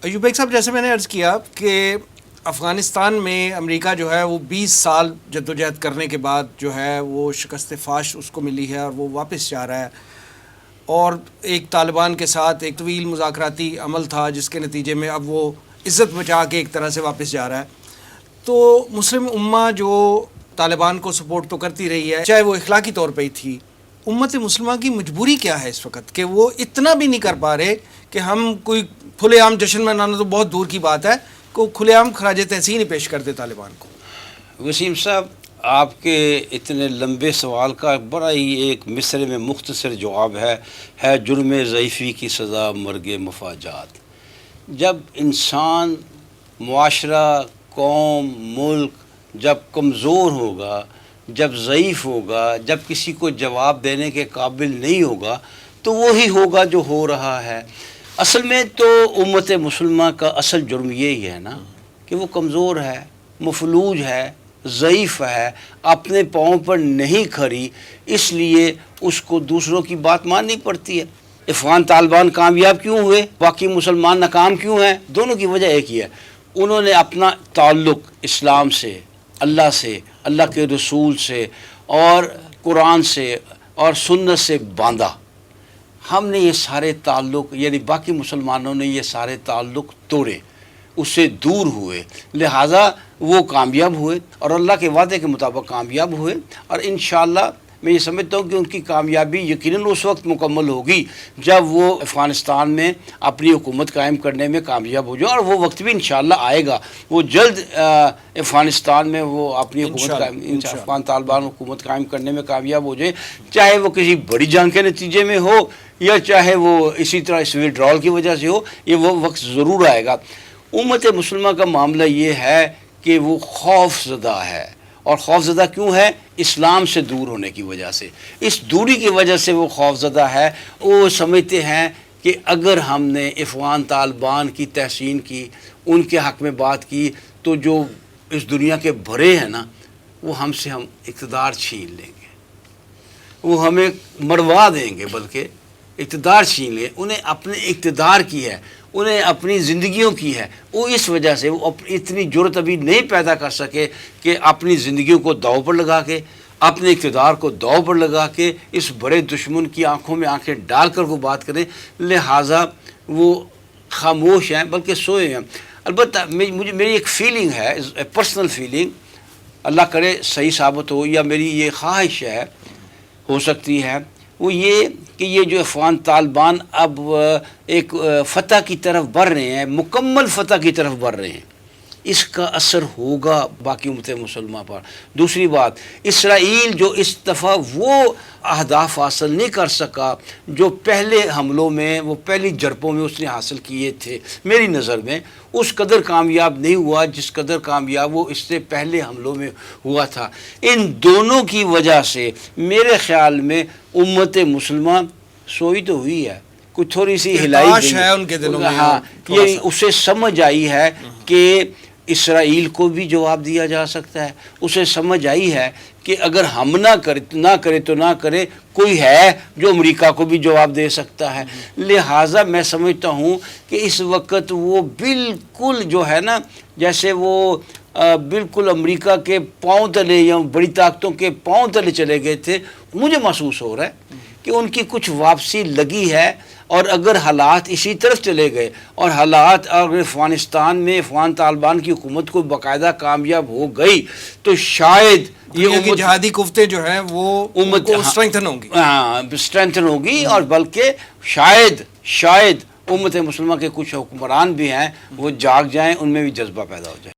ایوب بھائی صاحب، جیسے میں نے عرض کیا کہ افغانستان میں امریکہ جو ہے وہ 20 سال جدوجہد کرنے کے بعد جو ہے وہ شکست فاش اس کو ملی ہے اور وہ واپس جا رہا ہے، اور ایک طالبان کے ساتھ ایک طویل مذاکراتی عمل تھا جس کے نتیجے میں اب وہ عزت بچا کے ایک طرح سے واپس جا رہا ہے۔ تو مسلم امہ جو طالبان کو سپورٹ تو کرتی رہی ہے، چاہے وہ اخلاقی طور پہ ہی تھی، امت مسلمہ کی مجبوری کیا ہے اس وقت کہ وہ اتنا بھی نہیں کر پا رہے کہ ہم کوئی کھلے عام جشن منانا تو بہت دور کی بات ہے، کہ کھلے عام خراج تحسین ہی پیش کر دے طالبان کو؟ وسیم صاحب، آپ کے اتنے لمبے سوال کا بڑا ہی ایک مصرعے میں مختصر جواب ہے جرم ضعیفی کی سزا مرگ مفاجات۔ جب انسان، معاشرہ، قوم، ملک جب کمزور ہوگا، جب ضعیف ہوگا، جب کسی کو جواب دینے کے قابل نہیں ہوگا، تو وہی ہوگا جو ہو رہا ہے۔ اصل میں تو امت مسلمہ کا اصل جرم یہی ہے نا کہ وہ کمزور ہے، مفلوج ہے، ضعیف ہے، اپنے پاؤں پر نہیں کھڑی، اس لیے اس کو دوسروں کی بات ماننی پڑتی ہے۔ افغان طالبان کامیاب کیوں ہوئے، باقی مسلمان ناکام کیوں ہیں؟ دونوں کی وجہ ایک ہی ہے، انہوں نے اپنا تعلق اسلام سے، اللہ سے، اللہ کے رسول سے اور قرآن سے اور سنت سے باندھا۔ ہم نے یہ سارے تعلق، یعنی باقی مسلمانوں نے یہ سارے تعلق توڑے، اس سے دور ہوئے، لہٰذا وہ کامیاب ہوئے اور اللہ کے وعدے کے مطابق کامیاب ہوئے، اور انشاءاللہ میں یہ سمجھتا ہوں کہ ان کی کامیابی یقیناً اس وقت مکمل ہوگی جب وہ افغانستان میں اپنی حکومت قائم کرنے میں کامیاب ہو جائیں، اور وہ وقت بھی انشاءاللہ آئے گا، وہ جلد افغانستان میں وہ اپنی حکومت قائم، افغان طالبان حکومت قائم کرنے میں کامیاب ہو جائے، چاہے وہ کسی بڑی جنگ کے نتیجے میں ہو یا چاہے وہ اسی طرح اس وڈرال کی وجہ سے ہو، یہ وہ وقت ضرور آئے گا۔ امت مسلمہ کا معاملہ یہ ہے کہ وہ خوف زدہ ہے، اور خوف زدہ کیوں ہے؟ اسلام سے دور ہونے کی وجہ سے۔ اس دوری کی وجہ سے وہ خوف زدہ ہے۔ وہ سمجھتے ہیں کہ اگر ہم نے افغان طالبان کی تحسین کی، ان کے حق میں بات کی، تو جو اس دنیا کے بڑے ہیں نا، وہ ہم اقتدار چھین لیں گے، وہ ہمیں مروا دیں گے، بلکہ اقتدار چھین لیں۔ انہیں اپنے اقتدار کی ہے، انہیں اپنی زندگیوں کی ہے، وہ اس وجہ سے وہ اتنی جرأت ابھی نہیں پیدا کر سکے کہ اپنی زندگیوں کو داؤ پر لگا کے، اپنے اقتدار کو داؤ پر لگا کے اس بڑے دشمن کی آنکھوں میں آنکھیں ڈال کر وہ بات کریں، لہٰذا وہ خاموش ہیں، بلکہ سوئے ہیں۔ البتہ میری ایک فیلنگ ہے، پرسنل فیلنگ، اللہ کرے صحیح ثابت ہو، یا میری یہ خواہش ہے، ہو سکتی ہے، وہ یہ کہ یہ جو افغان طالبان اب ایک فتح کی طرف بڑھ رہے ہیں، مکمل فتح کی طرف بڑھ رہے ہیں، اس کا اثر ہوگا باقی امت مسلمہ پر۔ دوسری بات، اسرائیل جو اس دفعہ وہ اہداف حاصل نہیں کر سکا جو پہلے حملوں میں، وہ پہلی جرپوں میں اس نے حاصل کیے تھے، میری نظر میں اس قدر کامیاب نہیں ہوا جس قدر کامیاب وہ اس سے پہلے حملوں میں ہوا تھا۔ ان دونوں کی وجہ سے میرے خیال میں امت مسلمہ سوئی تو ہوئی ہے، کوئی تھوڑی سی ہلائی گئی ہے ان کے دلوں میں، ہاں، یہ اسے سمجھ آئی ہے کہ اسرائیل کو بھی جواب دیا جا سکتا ہے، اسے سمجھ آئی ہے کہ اگر ہم نہ کرے تو نہ کرے، کوئی ہے جو امریکہ کو بھی جواب دے سکتا ہے۔ لہٰذا میں سمجھتا ہوں کہ اس وقت وہ بالکل جو ہے نا، جیسے وہ بالکل امریکہ کے پاؤں تلے یا بڑی طاقتوں کے پاؤں تلے چلے گئے تھے، مجھے محسوس ہو رہا ہے کہ ان کی کچھ واپسی لگی ہے، اور اگر حالات اسی طرف چلے گئے اور حالات اگر افغانستان میں افغان طالبان کی حکومت کو باقاعدہ کامیاب ہو گئی تو شاید یہ جہادی قوتیں جو ہیں وہ امت کو اسٹرینتھن ہوں گی، اسٹرینتھن ہوگی، اور بلکہ شاید امت مسلمہ کے کچھ حکمران بھی ہیں وہ جاگ جائیں، ان میں بھی جذبہ پیدا ہو جائے۔